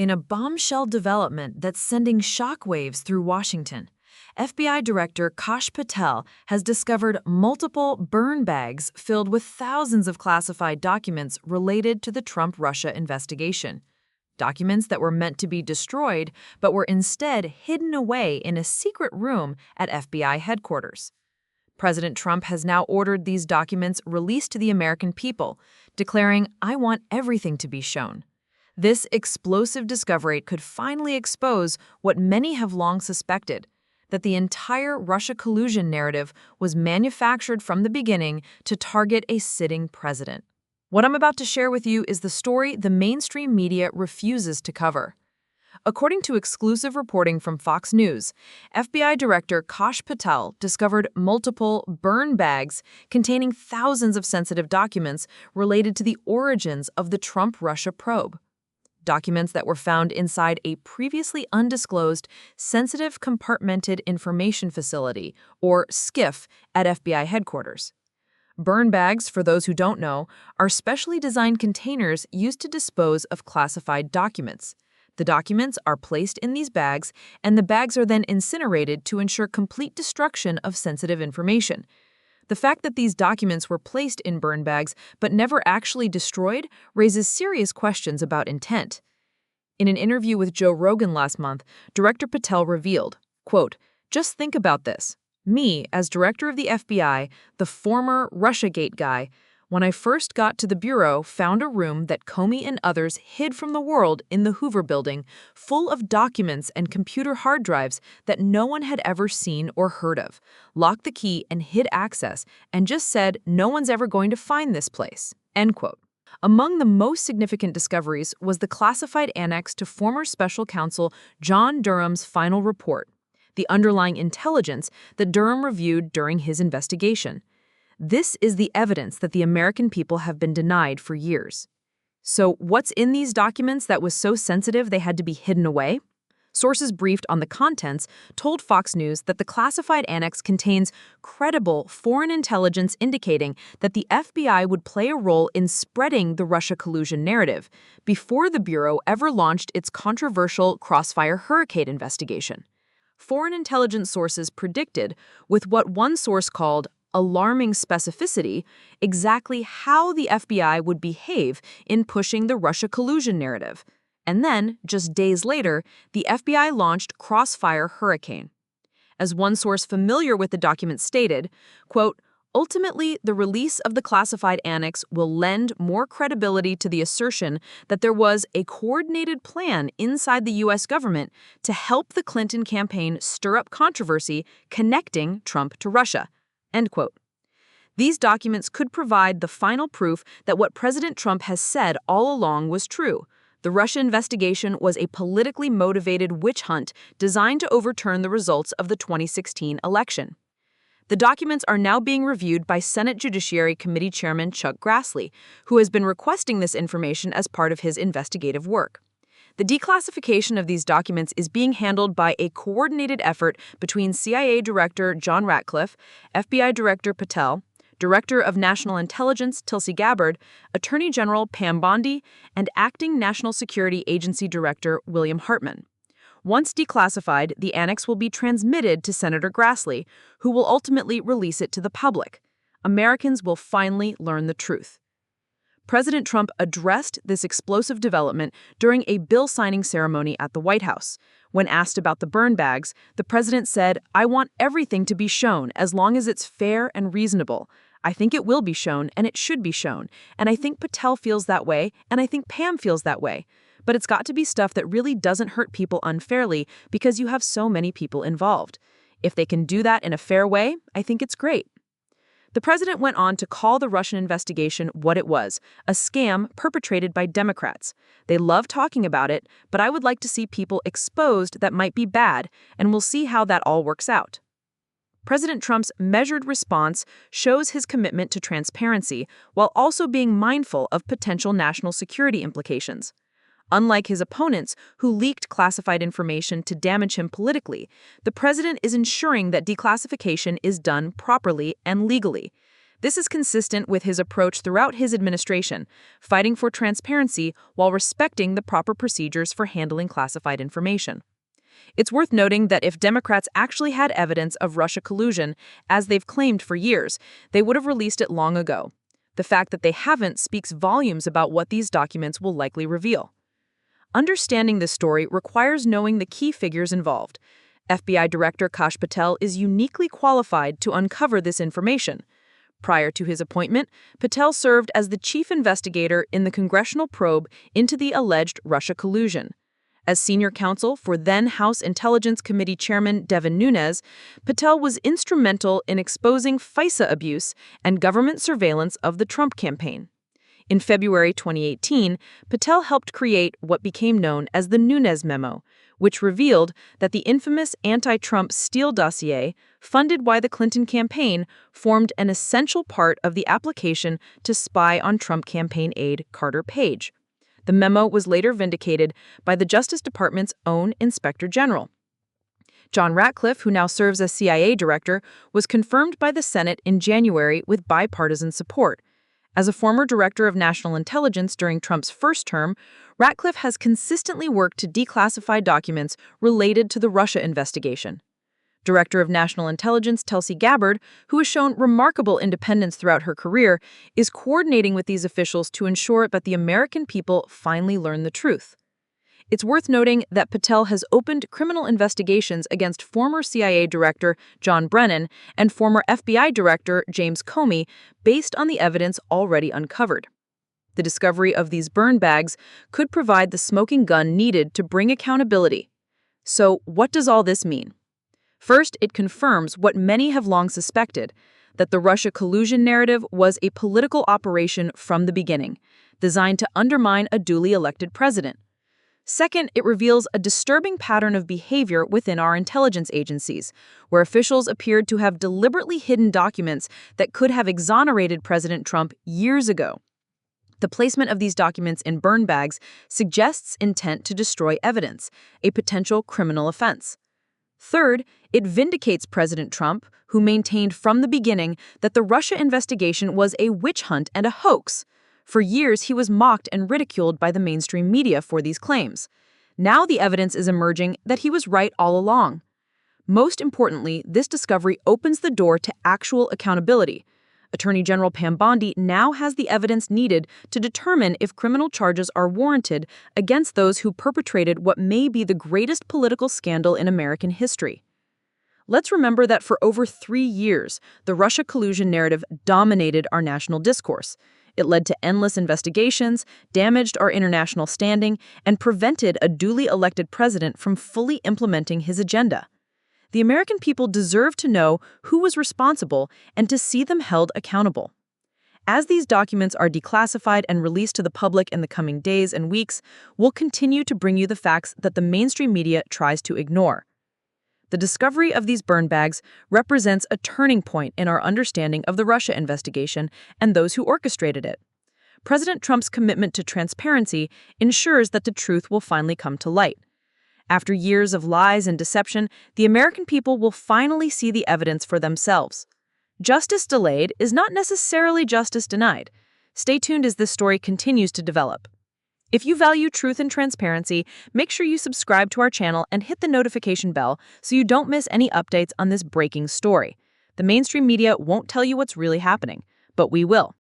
In a bombshell development that's sending shockwaves through Washington, FBI Director Kash Patel has discovered multiple burn bags filled with thousands of classified documents related to the Trump-Russia investigation. Documents that were meant to be destroyed, but were instead hidden away in a secret room at FBI headquarters. President Trump has now ordered these documents released to the American people, declaring, "I want everything to be shown." This explosive discovery could finally expose what many have long suspected, that the entire Russia collusion narrative was manufactured from the beginning to target a sitting president. What I'm about to share with you is the story the mainstream media refuses to cover. According to exclusive reporting from Fox News, FBI Director Kash Patel discovered multiple burn bags containing thousands of sensitive documents related to the origins of the Trump-Russia probe. Documents that were found inside a previously undisclosed Sensitive Compartmented Information Facility, or SCIF, at FBI headquarters. Burn bags, for those who don't know, are specially designed containers used to dispose of classified documents. The documents are placed in these bags, and the bags are then incinerated to ensure complete destruction of sensitive information. The fact that these documents were placed in burn bags but never actually destroyed raises serious questions about intent. In an interview with Joe Rogan last month, Director Patel revealed, quote, "Just think about this. Me, as director of the FBI, the former Russiagate guy, when I first got to the bureau, found a room that Comey and others hid from the world in the Hoover building, full of documents and computer hard drives that no one had ever seen or heard of, locked the key and hid access, and just said, 'No one's ever going to find this place.'" End quote. Among the most significant discoveries was the classified annex to former special counsel John Durham's final report, the underlying intelligence that Durham reviewed during his investigation. This is the evidence that the American people have been denied for years. So what's in these documents that was so sensitive they had to be hidden away? Sources briefed on the contents told Fox News that the classified annex contains credible foreign intelligence indicating that the FBI would play a role in spreading the Russia collusion narrative before the Bureau ever launched its controversial Crossfire Hurricane investigation. Foreign intelligence sources predicted, with what one source called alarming specificity, exactly how the FBI would behave in pushing the Russia collusion narrative. And then, just days later, the FBI launched Crossfire Hurricane. As one source familiar with the document stated, quote, "Ultimately, the release of the classified annex will lend more credibility to the assertion that there was a coordinated plan inside the U.S. government to help the Clinton campaign stir up controversy connecting Trump to Russia." End quote. These documents could provide the final proof that what President Trump has said all along was true. The Russia investigation was a politically motivated witch hunt designed to overturn the results of the 2016 election. The documents are now being reviewed by Senate Judiciary Committee Chairman Chuck Grassley, who has been requesting this information as part of his investigative work. The declassification of these documents is being handled by a coordinated effort between CIA Director John Ratcliffe, FBI Director Patel, Director of National Intelligence Tulsi Gabbard, Attorney General Pam Bondi, and Acting National Security Agency Director William Hartman. Once declassified, the annex will be transmitted to Senator Grassley, who will ultimately release it to the public. Americans will finally learn the truth. President Trump addressed this explosive development during a bill signing ceremony at the White House. When asked about the burn bags, the president said, "I want everything to be shown as long as it's fair and reasonable. I think it will be shown and it should be shown. And I think Patel feels that way and I think Pam feels that way. But it's got to be stuff that really doesn't hurt people unfairly because you have so many people involved. If they can do that in a fair way, I think it's great." The president went on to call the Russian investigation what it was, a scam perpetrated by Democrats. "They love talking about it, but I would like to see people exposed that might be bad, and we'll see how that all works out." President Trump's measured response shows his commitment to transparency while also being mindful of potential national security implications. Unlike his opponents, who leaked classified information to damage him politically, the president is ensuring that declassification is done properly and legally. This is consistent with his approach throughout his administration, fighting for transparency while respecting the proper procedures for handling classified information. It's worth noting that if Democrats actually had evidence of Russia collusion, as they've claimed for years, they would have released it long ago. The fact that they haven't speaks volumes about what these documents will likely reveal. Understanding this story requires knowing the key figures involved. FBI Director Kash Patel is uniquely qualified to uncover this information. Prior to his appointment, Patel served as the chief investigator in the congressional probe into the alleged Russia collusion. As senior counsel for then House Intelligence Committee Chairman Devin Nunes, Patel was instrumental in exposing FISA abuse and government surveillance of the Trump campaign. In February 2018, Patel helped create what became known as the Nunes Memo, which revealed that the infamous anti-Trump Steele dossier, funded by the Clinton campaign, formed an essential part of the application to spy on Trump campaign aide Carter Page. The memo was later vindicated by the Justice Department's own Inspector General. John Ratcliffe, who now serves as CIA director, was confirmed by the Senate in January with bipartisan support. As a former director of national intelligence during Trump's first term, Ratcliffe has consistently worked to declassify documents related to the Russia investigation. Director of National Intelligence Tulsi Gabbard, who has shown remarkable independence throughout her career, is coordinating with these officials to ensure that the American people finally learn the truth. It's worth noting that Patel has opened criminal investigations against former CIA Director John Brennan and former FBI Director James Comey based on the evidence already uncovered. The discovery of these burn bags could provide the smoking gun needed to bring accountability. So, what does all this mean? First, it confirms what many have long suspected, that the Russia collusion narrative was a political operation from the beginning, designed to undermine a duly elected president. Second, it reveals a disturbing pattern of behavior within our intelligence agencies, where officials appeared to have deliberately hidden documents that could have exonerated President Trump years ago. The placement of these documents in burn bags suggests intent to destroy evidence, a potential criminal offense. Third, it vindicates President Trump, who maintained from the beginning that the Russia investigation was a witch hunt and a hoax. For years, he was mocked and ridiculed by the mainstream media for these claims. Now the evidence is emerging that he was right all along. Most importantly, this discovery opens the door to actual accountability. Attorney General Pam Bondi now has the evidence needed to determine if criminal charges are warranted against those who perpetrated what may be the greatest political scandal in American history. Let's remember that for over 3 years, the Russia collusion narrative dominated our national discourse. It led to endless investigations, damaged our international standing, and prevented a duly elected president from fully implementing his agenda. The American people deserve to know who was responsible and to see them held accountable. As these documents are declassified and released to the public in the coming days and weeks, we'll continue to bring you the facts that the mainstream media tries to ignore. The discovery of these burn bags represents a turning point in our understanding of the Russia investigation and those who orchestrated it. President Trump's commitment to transparency ensures that the truth will finally come to light. After years of lies and deception, the American people will finally see the evidence for themselves. Justice delayed is not necessarily justice denied. Stay tuned as this story continues to develop. If you value truth and transparency, make sure you subscribe to our channel and hit the notification bell so you don't miss any updates on this breaking story. The mainstream media won't tell you what's really happening, but we will.